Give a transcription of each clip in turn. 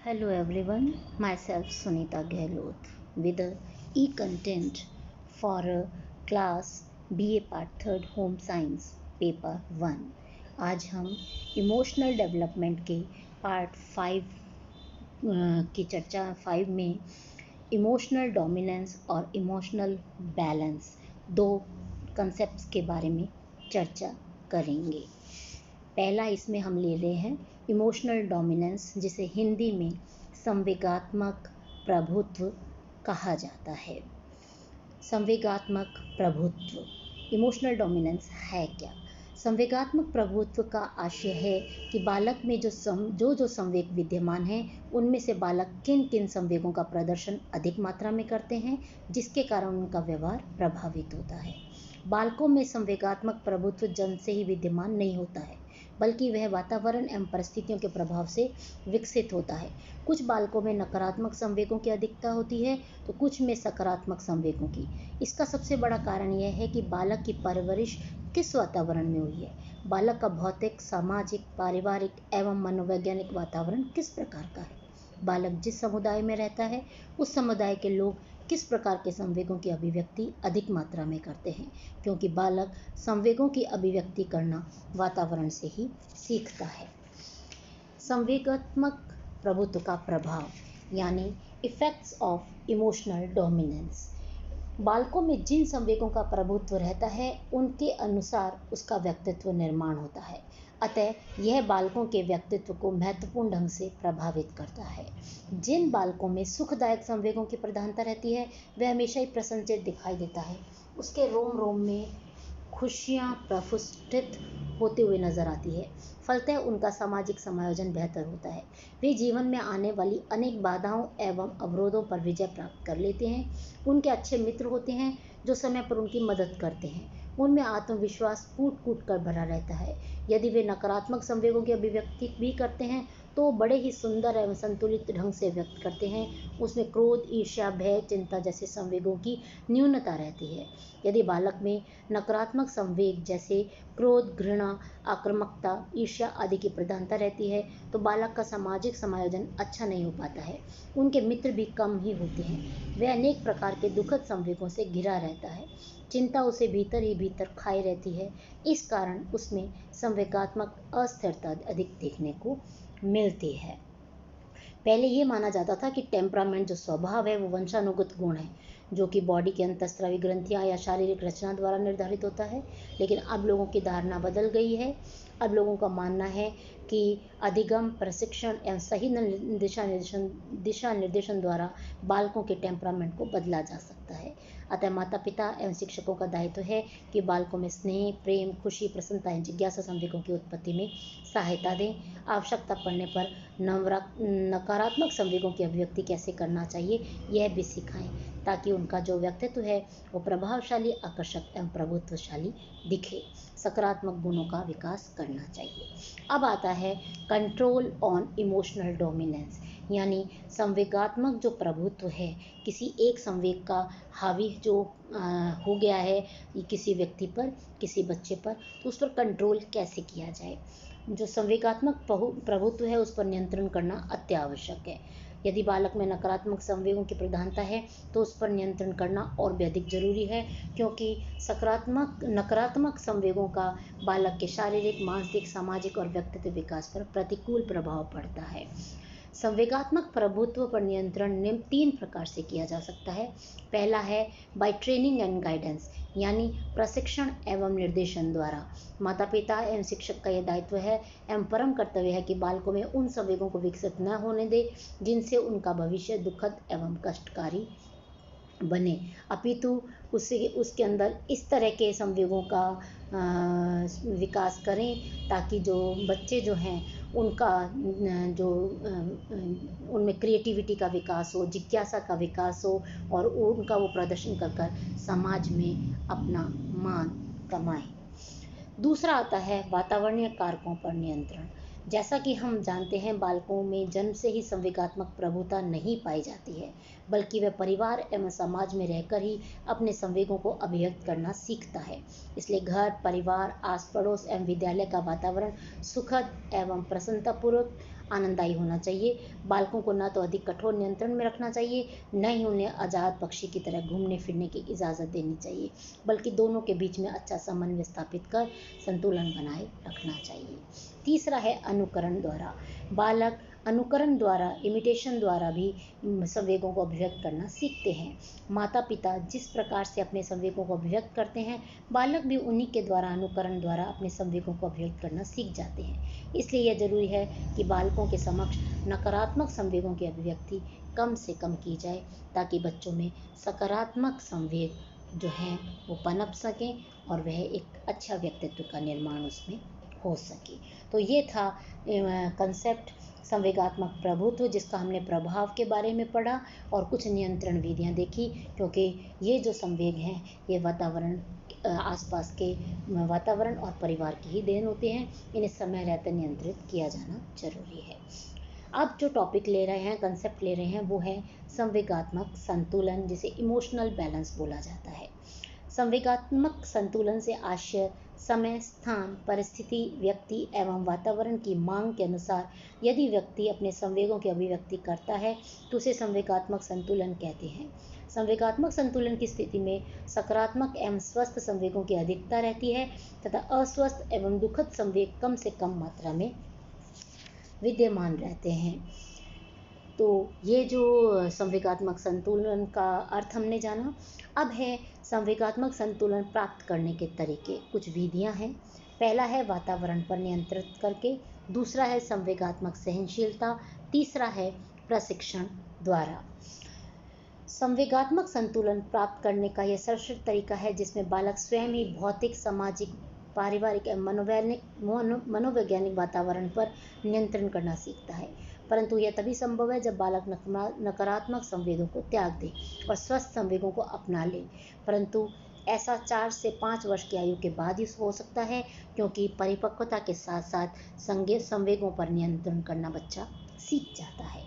Hello everyone, myself Sunita Gehlot with a e-content for class BA Part 3rd Home Science paper 1। आज हम emotional development के part 5 की चर्चा 5 में emotional dominance और इमोशनल बैलेंस दो कंसेप्ट्स के बारे में चर्चा करेंगे। पहला इसमें हम ले रहे हैं इमोशनल डोमिनेंस, जिसे हिंदी में संवेगात्मक प्रभुत्व कहा जाता है। संवेगात्मक प्रभुत्व, इमोशनल डोमिनेंस है क्या? संवेगात्मक प्रभुत्व का आशय है कि बालक में जो संवेग विद्यमान हैं उनमें से बालक किन किन संवेगों का प्रदर्शन अधिक मात्रा में करते हैं, जिसके कारण उनका व्यवहार प्रभावित होता है। बालकों में संवेगात्मक प्रभुत्व जन्म से ही विद्यमान नहीं होता है, बल्कि वह वातावरण एवं परिस्थितियों के प्रभाव से विकसित होता है। कुछ बालकों में नकारात्मक संवेगों की अधिकता होती है तो कुछ में सकारात्मक संवेगों की। इसका सबसे बड़ा कारण यह है कि बालक की परवरिश किस वातावरण में हुई है। बालक का भौतिक, सामाजिक, पारिवारिक एवं मनोवैज्ञानिक वातावरण किस प्रकार का है। बालक जिस समुदाय में रहता है उस समुदाय के लोग किस प्रकार के संवेगों की अभिव्यक्ति अधिक मात्रा में करते हैं, क्योंकि बालक संवेगों की अभिव्यक्ति करना वातावरण से ही सीखता है। संवेगात्मक प्रभुत्व का प्रभाव यानी इफेक्ट्स ऑफ इमोशनल डोमिनेंस। बालकों में जिन संवेगों का प्रभुत्व रहता है उनके अनुसार उसका व्यक्तित्व निर्माण होता है। अतः यह बालकों के व्यक्तित्व को महत्वपूर्ण ढंग से प्रभावित करता है। जिन बालकों में सुखदायक संवेगों की प्रधानता रहती है वह हमेशा ही प्रसन्नचित्त दिखाई देता है। उसके रोम रोम में खुशियाँ प्रफुल्लित होते हुए नजर आती है। फलतः उनका सामाजिक समायोजन बेहतर होता है। वे जीवन में आने वाली अनेक बाधाओं एवं अवरोधों पर विजय प्राप्त कर लेते हैं। उनके अच्छे मित्र होते हैं जो समय पर उनकी मदद करते हैं। उनमें आत्मविश्वास कूट कूट कर भरा रहता है। यदि वे नकारात्मक संवेगों की अभिव्यक्ति भी करते हैं तो बड़े ही सुंदर एवं संतुलित ढंग से व्यक्त करते हैं। उसमें क्रोध, ईर्ष्या, भय, चिंता जैसे संवेगों की न्यूनता रहती है। यदि बालक में नकारात्मक संवेग जैसे क्रोध, घृणा, आक्रामकता, ईर्ष्या आदि की प्रधानता रहती है तो बालक का सामाजिक समायोजन अच्छा नहीं हो पाता है। उनके मित्र भी कम ही होते हैं। वह अनेक प्रकार के दुखद संवेगों से घिरा रहता है। चिंता उसे भीतर ही भीतर खाए रहती है। इस कारण उसमें संवेगात्मक अस्थिरता अधिक देखने को मिलती है। पहले ये माना जाता था कि टेम्परामेंट जो स्वभाव है वो वंशानुगत गुण है, जो कि बॉडी के अंतःस्रावी ग्रंथियां या शारीरिक रचना द्वारा निर्धारित होता है। लेकिन अब लोगों की धारणा बदल गई है। अब लोगों का मानना है कि अधिगम, प्रशिक्षण एवं सही दिशा निर्देशन द्वारा बालकों के टेम्परामेंट को बदला जा सकता है। अतः माता पिता एवं शिक्षकों का दायित्व है कि बालकों में स्नेह, प्रेम, खुशी, प्रसन्नता एवं जिज्ञासा संवेगों की उत्पत्ति में सहायता दें। आवश्यकता पड़ने पर नकारात्मक संवेगों की अभिव्यक्ति कैसे करना चाहिए यह भी सिखाएं, ताकि उनका जो व्यक्तित्व है वो प्रभावशाली, आकर्षक एवं प्रभुत्वशाली दिखे। सकारात्मक गुणों का विकास करना चाहिए। अब आता है कंट्रोल ऑन इमोशनल डोमिनेंस, यानी संवेगात्मक जो प्रभुत्व है, किसी एक संवेग का हावी जो हो गया है किसी व्यक्ति पर, किसी बच्चे पर, तो उस पर कंट्रोल कैसे किया जाए। जो संवेगात्मक प्रभुत्व है उस पर नियंत्रण करना अत्यावश्यक है। यदि बालक में नकारात्मक संवेगों की प्रधानता है तो उस पर नियंत्रण करना और भी अधिक जरूरी है, क्योंकि नकारात्मक संवेगों का बालक के शारीरिक, मानसिक, सामाजिक और व्यक्तित्व विकास पर प्रतिकूल प्रभाव पड़ता है। संवेगात्मक प्रभुत्व पर नियंत्रण निम्न 3 प्रकार से किया जा सकता है। पहला है बाय ट्रेनिंग एंड गाइडेंस, यानी प्रशिक्षण एवं निर्देशन द्वारा। माता पिता एवं शिक्षक का यह दायित्व है एवं परम कर्तव्य है कि बालकों में उन संवेगों को विकसित न होने दे जिनसे उनका भविष्य दुखद एवं कष्टकारी बने, अपितु उसके अंदर इस तरह के संवेगों का विकास करें ताकि जो बच्चे जो हैं उनका उनमें क्रिएटिविटी का विकास हो, जिज्ञासा का विकास हो और उनका वो प्रदर्शन कर समाज में अपना मान कमाएं। दूसरा आता है वातावरणीय कारकों पर नियंत्रण। जैसा कि हम जानते हैं, बालकों में जन्म से ही संवेगात्मक प्रभुता नहीं पाई जाती है, बल्कि वह परिवार एवं समाज में रहकर ही अपने संवेगों को अभिव्यक्त करना सीखता है। इसलिए घर, परिवार, आस पड़ोस एवं विद्यालय का वातावरण सुखद एवं प्रसन्नतापूर्वक आनंददायी होना चाहिए। बालकों को न तो अधिक कठोर नियंत्रण में रखना चाहिए, न ही उन्हें आज़ाद पक्षी की तरह घूमने फिरने की इजाज़त देनी चाहिए, बल्कि दोनों के बीच में अच्छा समन्वय स्थापित कर संतुलन बनाए रखना चाहिए। तीसरा है अनुकरण द्वारा। बालक अनुकरण द्वारा, इमिटेशन द्वारा भी संवेगों को अभिव्यक्त करना सीखते हैं। माता पिता जिस प्रकार से अपने संवेगों को अभिव्यक्त करते हैं, बालक भी उन्हीं के द्वारा, अनुकरण द्वारा अपने संवेगों को अभिव्यक्त करना सीख जाते हैं। इसलिए यह जरूरी है कि बालकों के समक्ष नकारात्मक संवेगों की अभिव्यक्ति कम से कम की जाए, ताकि बच्चों में सकारात्मक संवेग जो हैं वो पनप सकें और वह एक अच्छा व्यक्तित्व का निर्माण उसमें हो सके। तो ये था कंसेप्ट संवेगात्मक प्रभुत्व, जिसका हमने प्रभाव के बारे में पढ़ा और कुछ नियंत्रण विधियां देखी, क्योंकि ये जो संवेग हैं ये वातावरण, आसपास के वातावरण और परिवार की ही देन होते हैं। इन्हें समय रहते नियंत्रित किया जाना जरूरी है। अब जो टॉपिक ले रहे हैं, कंसेप्ट ले रहे हैं, वो है संवेगात्मक संतुलन, जिसे इमोशनल बैलेंस बोला जाता है। संवेगात्मक संतुलन से आशय समय, स्थान, परिस्थिति, व्यक्ति एवं वातावरण की मांग के अनुसार यदि व्यक्ति अपने संवेगों की अभिव्यक्ति करता है तो उसे संवेगात्मक संतुलन कहते हैं। संवेगात्मक संतुलन की स्थिति में सकारात्मक एवं स्वस्थ संवेगों की अधिकता रहती है तथा अस्वस्थ एवं दुखद संवेग कम से कम मात्रा में विद्यमान रहते हैं। तो ये जो संवेगात्मक संतुलन का अर्थ हमने जाना। अब है संवेगात्मक संतुलन प्राप्त करने के तरीके। कुछ विधियां हैं। पहला है वातावरण पर नियंत्रित करके, दूसरा है संवेगात्मक सहनशीलता, तीसरा है प्रशिक्षण द्वारा। संवेगात्मक संतुलन प्राप्त करने का यह सर्वश्रेष्ठ तरीका है जिसमें बालक स्वयं ही भौतिक, सामाजिक, पारिवारिक एवं मनोवैज्ञानिक वातावरण पर नियंत्रण करना सीखता है। परंतु यह तभी संभव है जब बालक नकारात्मक संवेगों को त्याग दे और स्वस्थ संवेगों को अपना ले। परंतु ऐसा 4 से 5 वर्ष की आयु के बाद ही हो सकता है, क्योंकि परिपक्वता के साथ साथ संवेगों पर नियंत्रण करना बच्चा सीख जाता है।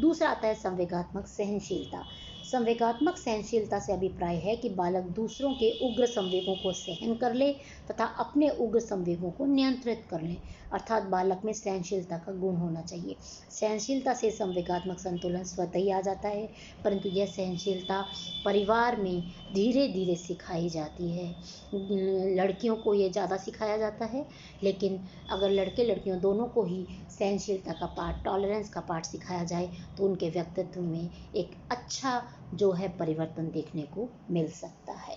दूसरा आता है संवेगात्मक सहनशीलता। संवेगात्मक सहनशीलता से अभिप्राय है कि बालक दूसरों के उग्र संवेगों को सहन कर ले तथा अपने उग्र संवेगों को नियंत्रित कर ले, अर्थात बालक में सहनशीलता का गुण होना चाहिए। सहनशीलता से संवेगात्मक संतुलन स्वतः ही आ जाता है, परंतु यह सहनशीलता परिवार में धीरे धीरे सिखाई जाती है। लड़कियों को ये ज़्यादा सिखाया जाता है, लेकिन अगर लड़के लड़कियों दोनों को ही सहनशीलता का पाठ, टॉलरेंस का पाठ सिखाया जाए तो उनके व्यक्तित्व में एक अच्छा जो है परिवर्तन देखने को मिल सकता है।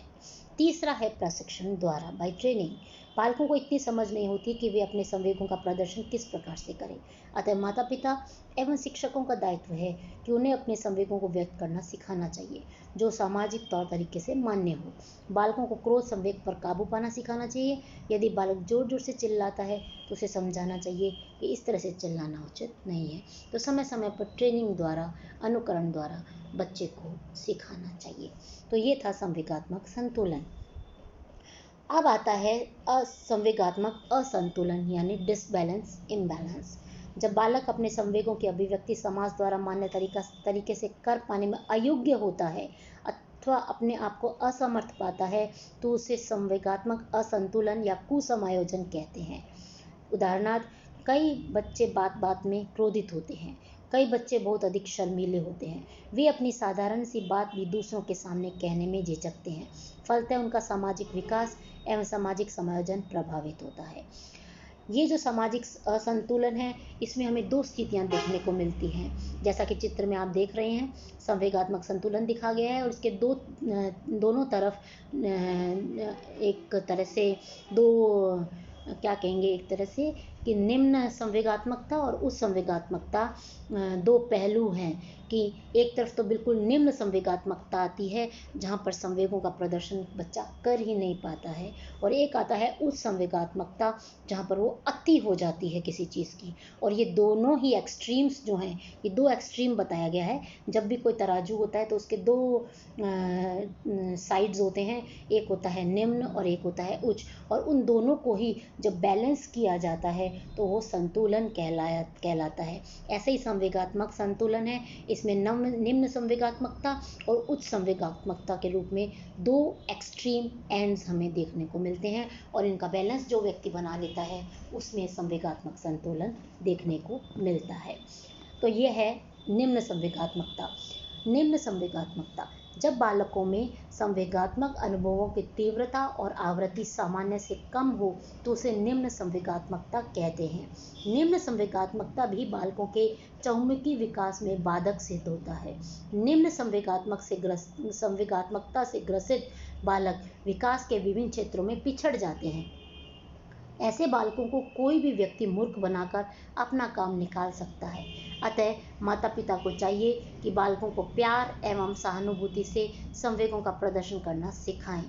तीसरा है प्रशिक्षण द्वारा, बाय ट्रेनिंग। बालकों को इतनी समझ नहीं होती कि वे अपने संवेगों का प्रदर्शन किस प्रकार से करें, अतः माता पिता एवं शिक्षकों का दायित्व है कि उन्हें अपने संवेगों को व्यक्त करना सिखाना चाहिए, जो सामाजिक तौर तरीके से मान्य हो। बालकों को क्रोध संवेग पर काबू पाना सिखाना चाहिए। यदि बालक जोर जोर से चिल्लाता है तो उसे समझाना चाहिए कि इस तरह से चिल्लाना उचित नहीं है। तो समय समय पर ट्रेनिंग द्वारा, अनुकरण द्वारा बच्चे को सिखाना चाहिए। तो ये था संवेगात्मक संतुलन। अब आता है असंवेगात्मक असंतुलन, यानी डिसबैलेंस, इम्बैलेंस। जब बालक अपने संवेगों की अभिव्यक्ति समाज द्वारा मान्य तरीके से कर पाने में अयोग्य होता है अथवा अपने आप को असमर्थ पाता है तो उसे संवेगात्मक असंतुलन या कुसमायोजन कहते हैं। उदाहरणार्थ, कई बच्चे बात बात में क्रोधित होते हैं, कई बच्चे बहुत अधिक शर्मीले होते हैं, वे अपनी साधारण सी बात भी दूसरों के सामने कहने में झिझकते हैं। फलतः उनका सामाजिक विकास एवं सामाजिक समायोजन प्रभावित होता है। ये जो सामाजिक असंतुलन है, इसमें हमें 2 स्थितियां देखने को मिलती हैं। जैसा कि चित्र में आप देख रहे हैं, संवेगात्मक संतुलन दिखा गया है और इसके दोनों तरफ एक तरह से 2 क्या कहेंगे, एक तरह से कि निम्न संवेगात्मकता और उच्च संवेगात्मकता 2 पहलू हैं कि एक तरफ तो बिल्कुल निम्न संवेगात्मकता आती है जहाँ पर संवेगों का प्रदर्शन बच्चा कर ही नहीं पाता है, और एक आता है उच्च संवेगात्मकता जहाँ पर वो अति हो जाती है किसी चीज़ की। और ये दोनों ही एक्सट्रीम्स जो हैं, ये 2 एक्सट्रीम बताया गया है। जब भी कोई तराजू होता है तो उसके 2 साइड्स होते हैं, एक होता है निम्न और एक होता है उच्च, और उन दोनों को ही जब बैलेंस किया जाता है तो वो संतुलन कहलाता है। ऐसे ही संवेगात्मक संतुलन है, इसमें निम्न संवेगात्मकता और उच्च संवेगात्मकता के रूप में दो एक्सट्रीम एंड्स हमें देखने को मिलते हैं, और इनका बैलेंस जो व्यक्ति बना लेता है उसमें संवेगात्मक संतुलन देखने को मिलता है। तो ये है निम्न संवेगात्मकता। निम्न संवेगात्मकता, जब बालकों में संवेगात्मक अनुभवों की तीव्रता और आवृत्ति सामान्य से कम हो तो उसे निम्न संवेगात्मकता कहते हैं। निम्न संवेगात्मकता भी बालकों के चहुमुखी विकास में बाधक सिद्ध होता है। निम्न संवेगात्मकता से ग्रसित बालक विकास के विभिन्न क्षेत्रों में पिछड़ जाते हैं। ऐसे बालकों को कोई भी व्यक्ति मूर्ख बनाकर अपना काम निकाल सकता है। अतः माता पिता को चाहिए कि बालकों को प्यार एवं सहानुभूति से संवेगों का प्रदर्शन करना सिखाएं।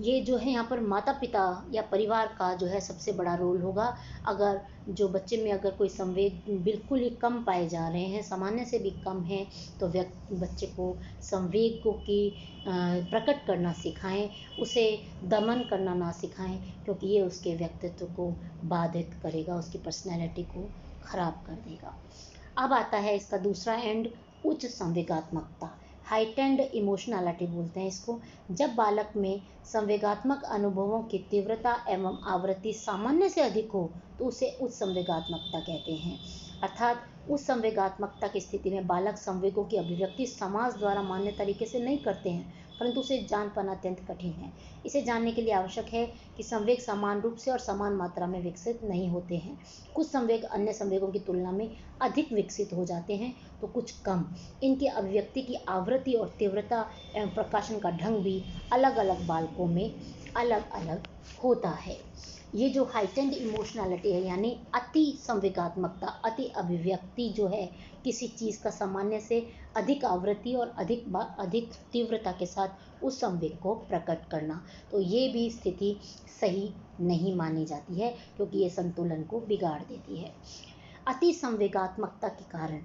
ये जो है यहाँ पर माता पिता या परिवार का जो है सबसे बड़ा रोल होगा। अगर जो बच्चे में अगर कोई संवेग बिल्कुल ही कम पाए जा रहे हैं, सामान्य से भी कम है, तो बच्चे को संवेगों की प्रकट करना सिखाएं, उसे दमन करना ना सिखाएं, क्योंकि ये उसके व्यक्तित्व को बाधित करेगा, उसकी पर्सनैलिटी को खराब कर देगा। अब आता है इसका दूसरा एंड, उच्च संवेगात्मकता, हाइटेंड इमोशनैलिटी बोलते हैं इसको। जब बालक में संवेगात्मक अनुभवों की तीव्रता एवं आवृत्ति सामान्य से अधिक हो तो उसे उच्च संवेगात्मकता कहते हैं। अर्थात उस संवेगात्मकता की स्थिति में बालक संवेगों की अभिव्यक्ति समाज द्वारा मान्य तरीके से नहीं करते हैं, परंतु उसे जान पाना अत्यंत कठिन है। इसे जानने के लिए आवश्यक है कि संवेग समान रूप से और समान मात्रा में विकसित नहीं होते हैं। कुछ संवेग अन्य संवेगों की तुलना में अधिक विकसित हो जाते हैं तो कुछ कम। इनकी अभिव्यक्ति की आवृत्ति और तीव्रता एवं प्रकाशन का ढंग भी अलग अलग बालकों में अलग अलग होता है। ये जो हाइटेंड इमोशनैलिटी है, यानी अति संवेगात्मकता, अति अभिव्यक्ति जो है किसी चीज़ का सामान्य से अधिक आवृत्ति और अधिक तीव्रता के साथ उस संवेग को प्रकट करना, तो ये भी स्थिति सही नहीं मानी जाती है, क्योंकि ये संतुलन को बिगाड़ देती है। अति संवेगात्मकता के कारण,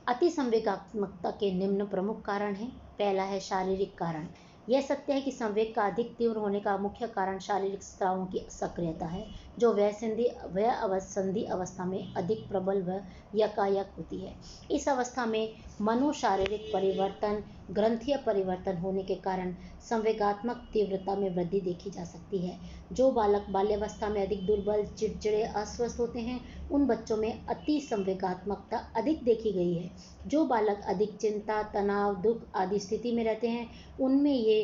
अति संवेगात्मकता के निम्न प्रमुख कारण हैं। पहला है शारीरिक कारण। यह सत्य है कि संवेग का अधिक तीव्र होने का मुख्य कारण शारीरिक स्रावों की सक्रियता है, जो संधि अवस्था में अधिक प्रबल व यकायक होती है। इस अवस्था में मनोशारीरिक परिवर्तन, ग्रंथीय परिवर्तन होने के कारण संवेगात्मक तीव्रता में वृद्धि देखी जा सकती है। जो बालक बाल्यावस्था में अधिक दुर्बल, चिड़चिड़े, अस्वस्थ होते हैं, उन बच्चों में अति संवेगात्मकता अधिक देखी गई है। जो बालक अधिक चिंता, तनाव, दुख आदि स्थिति में रहते हैं, उनमें ये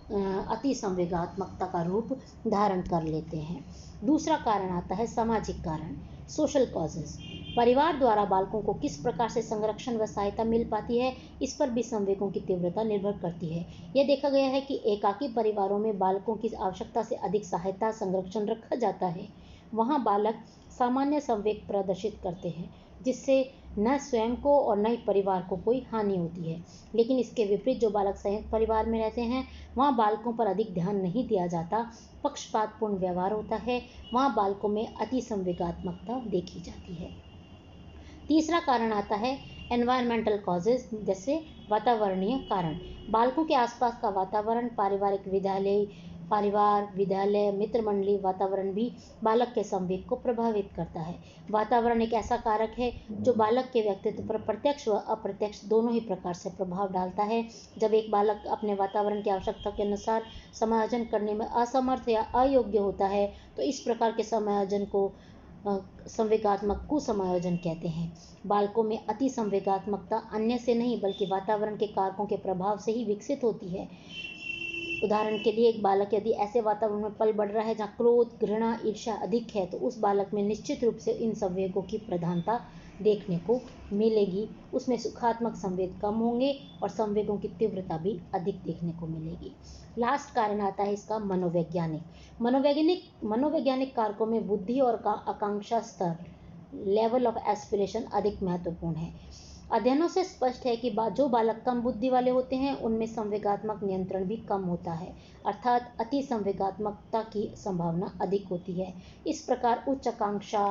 अति संवेगात्मकता का रूप धारण कर लेते हैं। दूसरा कारण आता है सामाजिक कारण, सोशल कॉजेस। परिवार द्वारा बालकों को किस प्रकार से संरक्षण व सहायता मिल पाती है, इस पर भी संवेगों की तीव्रता निर्भर करती है। यह देखा गया है कि एकाकी परिवारों में बालकों की आवश्यकता से अधिक सहायता, संरक्षण रखा जाता है। वहाँ बालक सामान्य संवेग प्रदर्शित करते हैं, जिससे न स्वयं को और न ही परिवार को कोई हानि होती है। लेकिन इसके विपरीत जो बालक संयुक्त परिवार में रहते हैं, वहाँ बालकों पर अधिक ध्यान नहीं दिया जाता, पक्षपातपूर्ण व्यवहार होता है, वहाँ बालकों में अति संवेगात्मकता देखी जाती है। तीसरा कारण आता है एनवायरमेंटल कॉजेज, जैसे वातावरणीय कारण। बालकों के आसपास का वातावरण, परिवार, विद्यालय, मित्र मंडली वातावरण भी बालक के संवेग को प्रभावित करता है। वातावरण एक ऐसा कारक है जो बालक के व्यक्तित्व पर प्रत्यक्ष व अप्रत्यक्ष दोनों ही प्रकार से प्रभाव डालता है। जब एक बालक अपने वातावरण की आवश्यकता के अनुसार समायोजन करने में असमर्थ या अयोग्य होता है, तो इस प्रकार के समायोजन को संवेगात्मक कुसमायोजन कहते हैं। बालकों में अति संवेगात्मकता अन्य से नहीं बल्कि वातावरण के कारकों के प्रभाव से ही विकसित होती है। उदाहरण के लिए, एक बालक यदि ऐसे वातावरण में पल बढ़ रहा है जहाँ क्रोध, घृणा, ईर्ष्या अधिक है, तो उस बालक में निश्चित रूप से इन संवेगों की प्रधानता देखने को मिलेगी। उसमें सुखात्मक संवेग कम होंगे और संवेगों की तीव्रता भी अधिक देखने को मिलेगी। लास्ट कारण आता है इसका मनोवैज्ञानिक कारकों में बुद्धि और आकांक्षा स्तर, लेवल ऑफ एस्पिरेशन अधिक महत्वपूर्ण है। अध्ययनों से स्पष्ट है कि जो बालक कम बुद्धि वाले होते हैं, उनमें संवेगात्मक नियंत्रण भी कम होता है, अर्थात अति संवेगात्मकता की संभावना अधिक होती है। इस प्रकार उच्च आकांक्षा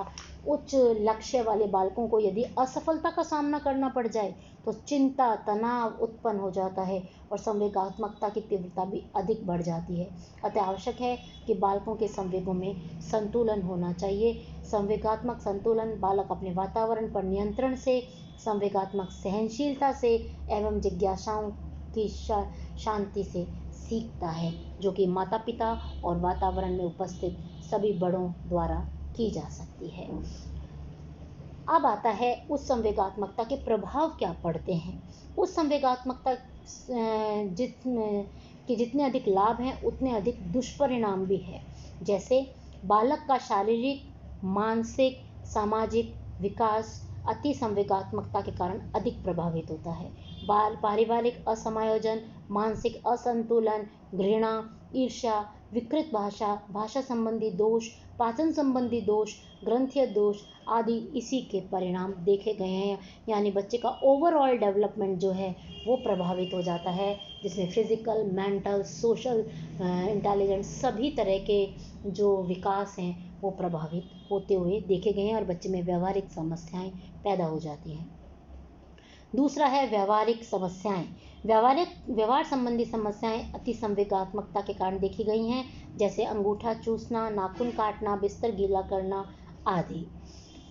उच्च लक्ष्य वाले बालकों को यदि असफलता का सामना करना पड़ जाए तो चिंता, तनाव उत्पन्न हो जाता है और संवेगात्मकता की तीव्रता भी अधिक बढ़ जाती है। अतः आवश्यक है कि बालकों के संवेगों में संतुलन होना चाहिए। संवेगात्मक संतुलन बालक अपने वातावरण पर नियंत्रण से, संवेगात्मक सहनशीलता से एवं जिज्ञासाओं की शांति से सीखता है, जो कि माता पिता और वातावरण में उपस्थित सभी बड़ों द्वारा की जा सकती है। अब आता है उस संवेगात्मकता के प्रभाव क्या पड़ते हैं। उस संवेगात्मकता जितने अधिक लाभ हैं उतने अधिक दुष्परिणाम भी है। जैसे बालक का शारीरिक, मानसिक, सामाजिक विकास अति संवेगात्मकता के कारण अधिक प्रभावित होता है। पारिवारिक असमायोजन, मानसिक असंतुलन, घृणा, ईर्ष्या, विकृत भाषा संबंधी दोष, पाचन संबंधी दोष, ग्रंथीय दोष आदि इसी के परिणाम देखे गए हैं। यानी बच्चे का ओवरऑल डेवलपमेंट जो है वो प्रभावित हो जाता है, जिसमें फिजिकल, मेंटल, सोशल इंटेलिजेंस सभी तरह के जो विकास हैं वो प्रभावित होते हुए देखे गए हैं और बच्चे में व्यवहारिक समस्याएं पैदा हो जाती हैं। दूसरा है व्यवहारिक समस्याएं। व्यवहार संबंधी समस्याएं अति संवेगात्मकता के कारण देखी गई हैं, जैसे अंगूठा चूसना, नाखून काटना, बिस्तर गीला करना आदि।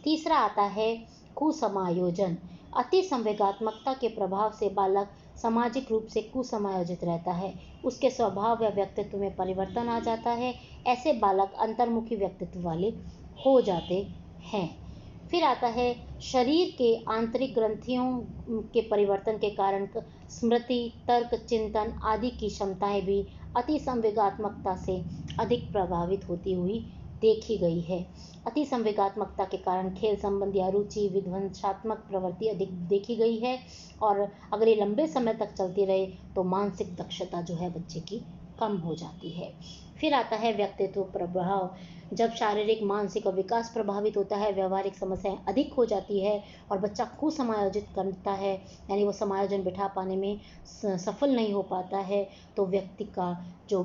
तीसरा आता है कुसमायोजन। अति संवेगात्मकता के प्रभाव से बालक सामाजिक रूप से कुसमायोजित रहता है, उसके स्वभाव व व्यक्तित्व में परिवर्तन आ जाता है। ऐसे बालक अंतर्मुखी व्यक्तित्व वाले हो जाते हैं। फिर आता है शरीर के आंतरिक ग्रंथियों के परिवर्तन के कारण स्मृति, तर्क, चिंतन आदि की क्षमताएं भी अति संवेगात्मकता से अधिक प्रभावित होती हुई देखी गई है। अति संवेगात्मकता के कारण खेल संबंधी अरुचि, विध्वंसात्मक प्रवृत्ति अधिक देखी गई है और अगर ये लंबे समय तक चलती रहे तो मानसिक दक्षता जो है बच्चे की कम हो जाती है। फिर आता है व्यक्तित्व प्रभाव। जब शारीरिक, मानसिक और विकास प्रभावित होता है, व्यवहारिक समस्याएं अधिक हो जाती है और बच्चा कुसमायोजित करता है, यानी वो समायोजन बिठा पाने में सफल नहीं हो पाता है, तो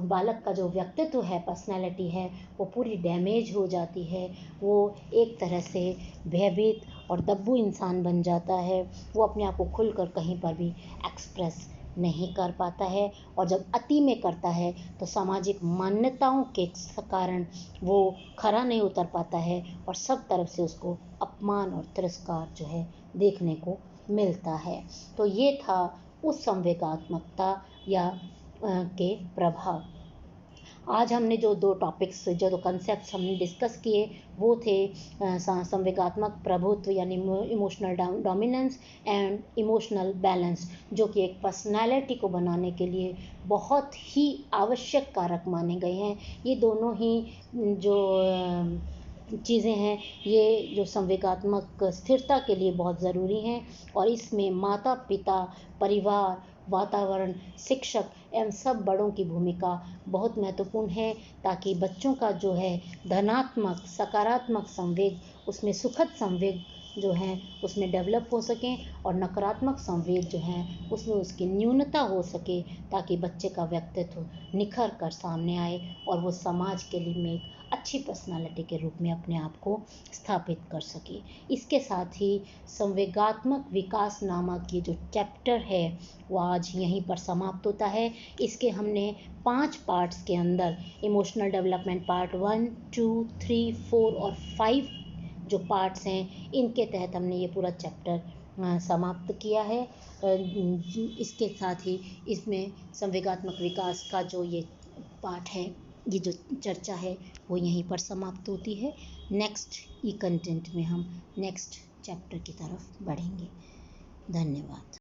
बालक का जो व्यक्तित्व है, पर्सनैलिटी है, वो पूरी डैमेज हो जाती है। वो एक तरह से भयभीत और दब्बू इंसान बन जाता है। वो अपने आप को खुलकर कहीं पर भी एक्सप्रेस नहीं कर पाता है और जब अति में करता है तो सामाजिक मान्यताओं के कारण वो खरा नहीं उतर पाता है और सब तरफ से उसको अपमान और तिरस्कार जो है देखने को मिलता है। तो ये था उस संवेगात्मकता के प्रभाव। आज हमने जो दो टॉपिक्स, जो कंसेप्ट्स हमने डिस्कस किए वो थे संवेगात्मक प्रभुत्व यानी emotional dominance and emotional balance, जो कि एक पर्सनालिटी को बनाने के लिए बहुत ही आवश्यक कारक माने गए हैं। ये दोनों ही जो चीज़ें हैं ये जो संवेगात्मक स्थिरता के लिए बहुत ज़रूरी हैं और इसमें माता पिता, परिवार, वातावरण, शिक्षक एवं सब बड़ों की भूमिका बहुत महत्वपूर्ण है, ताकि बच्चों का जो है धनात्मक, सकारात्मक संवेग, उसमें सुखद संवेग जो हैं उसमें डेवलप हो सकें और नकारात्मक संवेग जो हैं उसमें उसकी न्यूनता हो सके, ताकि बच्चे का व्यक्तित्व निखर कर सामने आए और वो समाज के लिए में एक अच्छी पर्सनालिटी के रूप में अपने आप को स्थापित कर सके। इसके साथ ही संवेगात्मक विकास नामक ये जो चैप्टर है वो आज यहीं पर समाप्त होता है। इसके हमने 5 पार्ट्स के अंदर इमोशनल डेवलपमेंट पार्ट 1, 2, 3, 4 और 5 जो पार्ट्स हैं इनके तहत हमने ये पूरा चैप्टर समाप्त किया है। इसके साथ ही इसमें संवेगात्मक विकास का जो ये पार्ट है, ये जो चर्चा है वो यहीं पर समाप्त होती है। नेक्स्ट ई कंटेंट में हम नेक्स्ट चैप्टर की तरफ बढ़ेंगे। धन्यवाद।